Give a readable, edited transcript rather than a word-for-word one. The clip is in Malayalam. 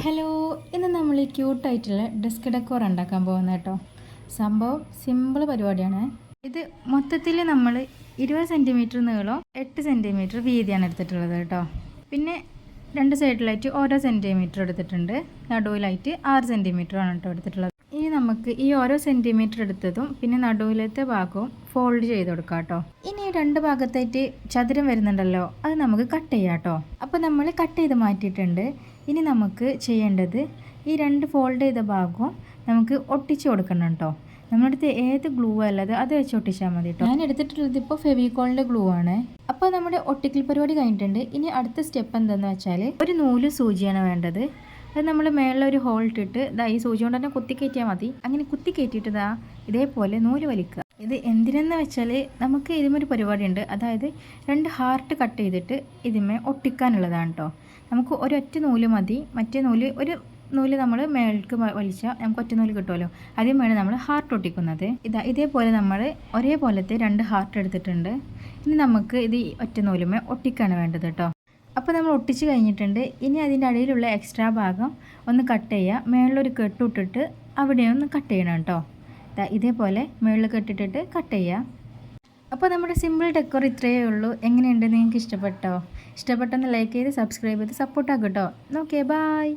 ഹലോ, ഇന്ന് നമ്മൾ ഈ ക്യൂട്ടായിട്ടുള്ള ഡെസ്ക് ഡെക്കോർ ഉണ്ടാക്കാൻ പോകുന്നത് കേട്ടോ. സംഭവം സിമ്പിൾ പരിപാടിയാണ്. ഇത് മൊത്തത്തിൽ നമ്മൾ 20 സെൻറ്റിമീറ്റർ നീളം 8 സെൻറ്റിമീറ്റർ വീതിയാണ് എടുത്തിട്ടുള്ളത് കേട്ടോ. പിന്നെ 2 സൈഡിലായിട്ട് ഓരോ സെൻറ്റിമീറ്റർ എടുത്തിട്ടുണ്ട്. നടുവിലായിട്ട് 6 സെൻറ്റിമീറ്റർ ആണ് കേട്ടോ എടുത്തിട്ടുള്ളത്. ഇനി നമുക്ക് ഈ ഓരോ സെൻറ്റിമീറ്റർ എടുത്തതും പിന്നെ നടുവിലത്തെ ഭാഗവും ഫോൾഡ് ചെയ്ത് കൊടുക്കാം കേട്ടോ. ഇനി 2 ഭാഗത്തായിട്ട് ചതുരം വരുന്നുണ്ടല്ലോ, അത് നമുക്ക് കട്ട് ചെയ്യാം കേട്ടോ. അപ്പോൾ നമ്മൾ കട്ട് ചെയ്ത് മാറ്റിയിട്ടുണ്ട്. ഇനി നമുക്ക് ചെയ്യേണ്ടത് ഈ 2 ഫോൾഡ് ചെയ്ത ഭാഗവും നമുക്ക് ഒട്ടിച്ച് കൊടുക്കണം കേട്ടോ. നമ്മുടെ അടുത്ത് ഏത് ഗ്ലൂ അല്ലത് അത് വെച്ച് ഒട്ടിച്ചാൽ മതി കേട്ടോ. ഞാൻ എടുത്തിട്ടുള്ളത് ഇപ്പോൾ ഫെവിക്കോളിൻ്റെ ഗ്ലൂ ആണ്. അപ്പോൾ നമ്മുടെ ഒട്ടിക്കൽ പരിപാടി കഴിഞ്ഞിട്ടുണ്ട്. ഇനി അടുത്ത സ്റ്റെപ്പ് എന്താണെന്ന് വെച്ചാൽ ഒരു നൂല് സൂചിയാണ് വേണ്ടത്. അത് നമ്മൾ മേളിലൊരു ഹോൾ ഇട്ടിട്ട് ഈ സൂചി കൊണ്ട് തന്നെ കുത്തി കയറ്റിയാൽ മതി. അങ്ങനെ കുത്തി കയറ്റിയിട്ട് ഇതേപോലെ നൂല് വലിക്കുക. ഇത് എന്തിനെന്ന് വെച്ചാൽ നമുക്ക് ഇതിമൊരു പരിപാടി ഉണ്ട്. അതായത് 2 ഹാർട്ട് കട്ട് ചെയ്തിട്ട് ഇതിമേ ഒട്ടിക്കാനുള്ളതാണ് കേട്ടോ. നമുക്ക് ഒരൊറ്റ നൂല് മതി. മറ്റേ നൂല് ഒരു നൂല് നമ്മൾ മേൾക്ക് വലിച്ചാൽ നമുക്ക് ഒറ്റ നൂല് കിട്ടുമല്ലോ. ആദ്യം വേണം നമ്മൾ ഹാർട്ട് ഒട്ടിക്കുന്നത്. ഇതേപോലെ നമ്മൾ ഒരേപോലത്തെ 2 ഹാർട്ട് എടുത്തിട്ടുണ്ട്. ഇനി നമുക്ക് ഇത് ഒറ്റ നൂലുമേ ഒട്ടിക്കാണ് വേണ്ടത് കേട്ടോ. അപ്പോൾ നമ്മൾ ഒട്ടിച്ച് കഴിഞ്ഞിട്ടുണ്ട്. ഇനി അതിൻ്റെ അടിയിലുള്ള എക്സ്ട്രാ ഭാഗം ഒന്ന് കട്ട് ചെയ്യുക. മേളിലൊരു കെട്ടിട്ടിട്ട് അവിടെ ഒന്ന് കട്ട് ചെയ്യണം കേട്ടോ. ഇതേപോലെ മേളിൽ കെട്ടിട്ടിട്ട് കട്ട് ചെയ്യുക. അപ്പോൾ നമ്മുടെ സിമ്പിൾ ഡെക്കോർ ഇത്രയേ ഉള്ളൂ. എങ്ങനെയുണ്ട്, നിങ്ങൾക്ക് ഇഷ്ടപ്പെട്ടോ? ഇഷ്ടപ്പെട്ടെന്ന് ലൈക്ക് ചെയ്ത് സബ്സ്ക്രൈബ് ചെയ്ത് സപ്പോർട്ടാക്കും കേട്ടോ. Okay, by.